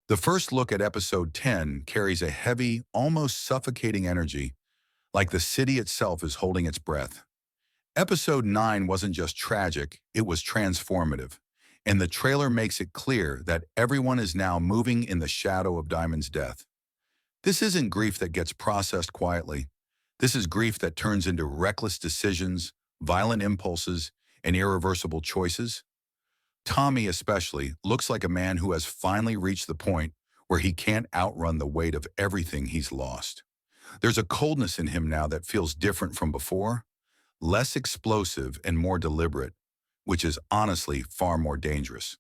The first look at episode 10 carries a heavy, almost suffocating energy, like the city itself is holding its breath. Episode 9 wasn't just tragic, it was transformative. And the trailer makes it clear that everyone is now moving in the shadow of Diamond's death. This isn't grief that gets processed quietly. This is grief that turns into reckless decisions, violent impulses, and irreversible choices. Tommy, especially, looks like a man who has finally reached the point where he can't outrun the weight of everything he's lost. There's a coldness in him now that feels different from before, less explosive and more deliberate, which is honestly far more dangerous.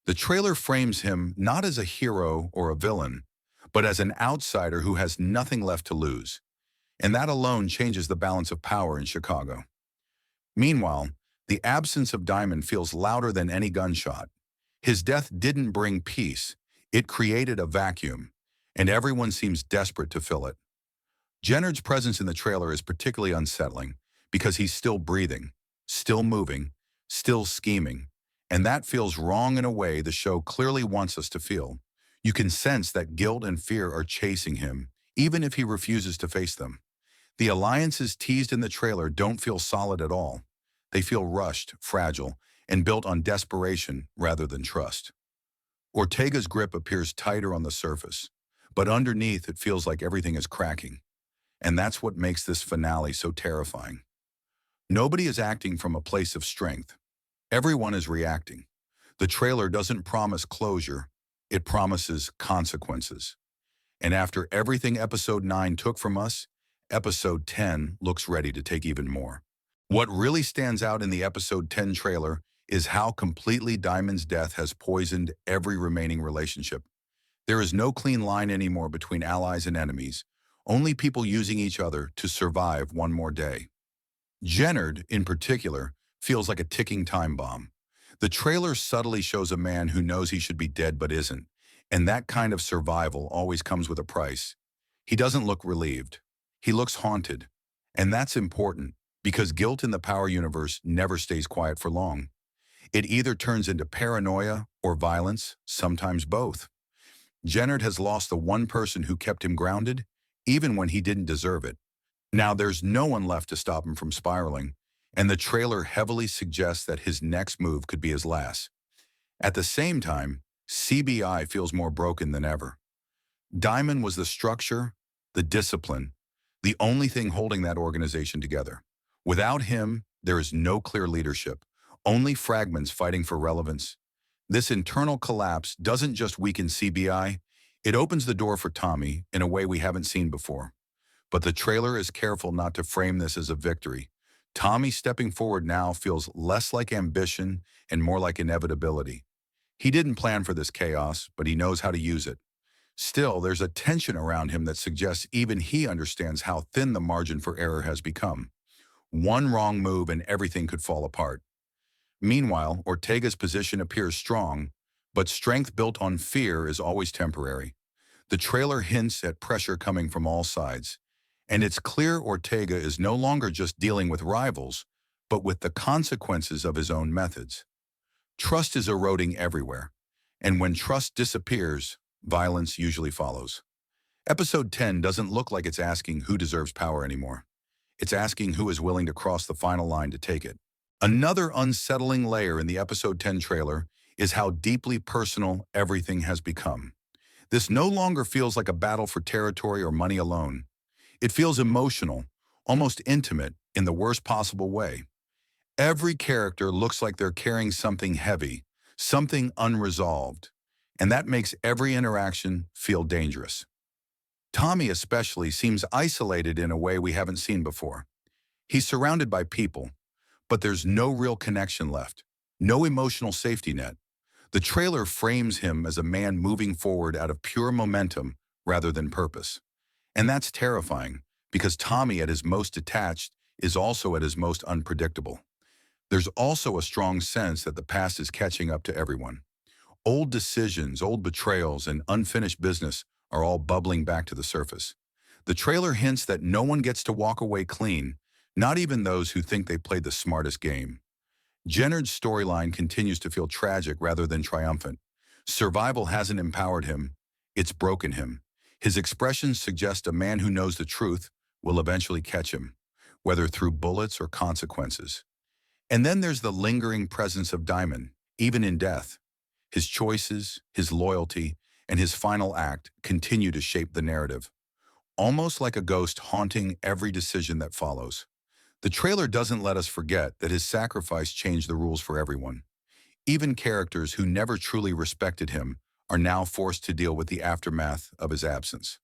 The trailer frames him not as a hero or a villain, but as an outsider who has nothing left to lose. And that alone changes the balance of power in Chicago. Meanwhile, the absence of Diamond feels louder than any gunshot. His death didn't bring peace, it created a vacuum, and everyone seems desperate to fill it. Jennard's presence in the trailer is particularly unsettling because he's still breathing, still moving, still scheming, and that feels wrong in a way the show clearly wants us to feel. You can sense that guilt and fear are chasing him, even if he refuses to face them. The alliances teased in the trailer don't feel solid at all. They feel rushed, fragile, and built on desperation rather than trust. Ortega's grip appears tighter on the surface, but underneath it feels like everything is cracking. And that's what makes this finale so terrifying. Nobody is acting from a place of strength. Everyone is reacting. The trailer doesn't promise closure, it promises consequences. And after everything episode 9 took from us, episode 10 looks ready to take even more. What really stands out in the episode 10 trailer is how completely Diamond's death has poisoned every remaining relationship. There is no clean line anymore between allies and enemies, only people using each other to survive one more day. Jennard, in particular, feels like a ticking time bomb. The trailer subtly shows a man who knows he should be dead but isn't, and that kind of survival always comes with a price. He doesn't look relieved. He looks haunted. And that's important, because guilt in the power universe never stays quiet for long. It either turns into paranoia or violence, sometimes both. Jennard has lost the one person who kept him grounded, even when he didn't deserve it. Now there's no one left to stop him from spiraling, and the trailer heavily suggests that his next move could be his last. At the same time, CBI feels more broken than ever. Diamond was the structure, the discipline, the only thing holding that organization together. Without him, there is no clear leadership, only fragments fighting for relevance. This internal collapse doesn't just weaken CBI, it opens the door for Tommy in a way we haven't seen before. But the trailer is careful not to frame this as a victory. Tommy stepping forward now feels less like ambition and more like inevitability. He didn't plan for this chaos, but he knows how to use it. Still, there's a tension around him that suggests even he understands how thin the margin for error has become. One wrong move and everything could fall apart. Meanwhile, Ortega's position appears strong, but strength built on fear is always temporary. The trailer hints at pressure coming from all sides, and it's clear Ortega is no longer just dealing with rivals, but with the consequences of his own methods. Trust is eroding everywhere, and when trust disappears, violence usually follows. Episode 10 doesn't look like it's asking who deserves power anymore. It's asking who is willing to cross the final line to take it. Another unsettling layer in the episode 10 trailer is how deeply personal everything has become. This no longer feels like a battle for territory or money alone. It feels emotional, almost intimate, in the worst possible way. Every character looks like they're carrying something heavy, something unresolved, and that makes every interaction feel dangerous. Tommy especially seems isolated in a way we haven't seen before. He's surrounded by people, but there's no real connection left, no emotional safety net. The trailer frames him as a man moving forward out of pure momentum rather than purpose. And that's terrifying, because Tommy at his most detached is also at his most unpredictable. There's also a strong sense that the past is catching up to everyone. Old decisions, old betrayals, and unfinished business are all bubbling back to the surface. The trailer hints that no one gets to walk away clean, not even those who think they played the smartest game. Jennard's storyline continues to feel tragic rather than triumphant. Survival hasn't empowered him, it's broken him. His expressions suggest a man who knows the truth will eventually catch him, whether through bullets or consequences. And then there's the lingering presence of Diamond, even in death. His choices, his loyalty, and his final act continue to shape the narrative, almost like a ghost haunting every decision that follows. The trailer doesn't let us forget that his sacrifice changed the rules for everyone. Even characters who never truly respected him are now forced to deal with the aftermath of his absence.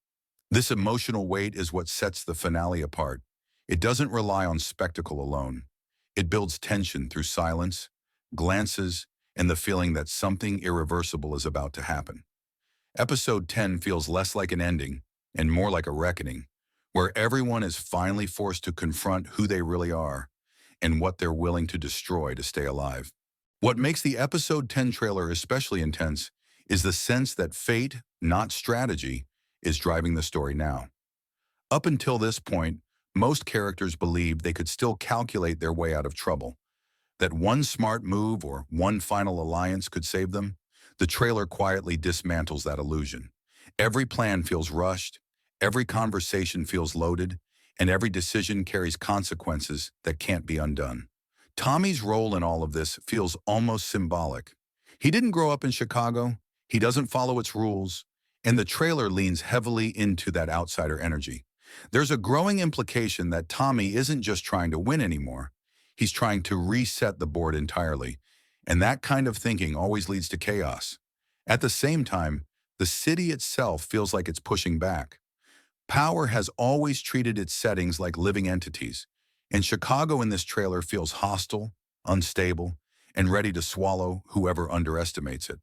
This emotional weight is what sets the finale apart. It doesn't rely on spectacle alone. It builds tension through silence, glances, and the feeling that something irreversible is about to happen. Episode 10 feels less like an ending and more like a reckoning, where everyone is finally forced to confront who they really are and what they're willing to destroy to stay alive. What makes the Episode 10 trailer especially intense is the sense that fate, not strategy, is driving the story now. Up until this point, most characters believed they could still calculate their way out of trouble, that one smart move or one final alliance could save them. The trailer quietly dismantles that illusion. Every plan feels rushed, every conversation feels loaded, and every decision carries consequences that can't be undone. Tommy's role in all of this feels almost symbolic. He didn't grow up in Chicago, he doesn't follow its rules, and the trailer leans heavily into that outsider energy. There's a growing implication that Tommy isn't just trying to win anymore, he's trying to reset the board entirely, and that kind of thinking always leads to chaos. At the same time, the city itself feels like it's pushing back. Power has always treated its settings like living entities, and Chicago in this trailer feels hostile, unstable, and ready to swallow whoever underestimates it.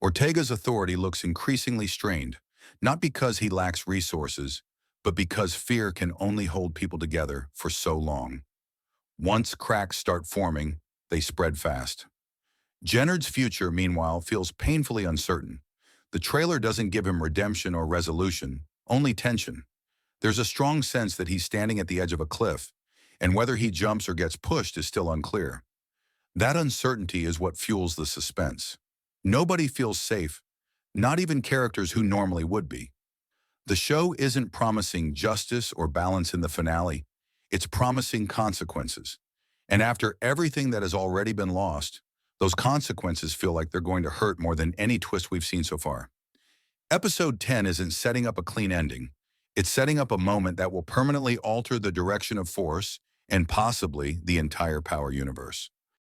Ortega's authority looks increasingly strained, not because he lacks resources, but because fear can only hold people together for so long. Once cracks start forming, they spread fast. Jennard's future, meanwhile, feels painfully uncertain. The trailer doesn't give him redemption or resolution, only tension. There's a strong sense that he's standing at the edge of a cliff, and whether he jumps or gets pushed is still unclear. That uncertainty is what fuels the suspense. Nobody feels safe, not even characters who normally would be. The show isn't promising justice or balance in the finale, it's promising consequences. And after everything that has already been lost, those consequences feel like they're going to hurt more than any twist we've seen so far. Episode 10 isn't setting up a clean ending. It's setting up a moment that will permanently alter the direction of force and possibly the entire Power universe.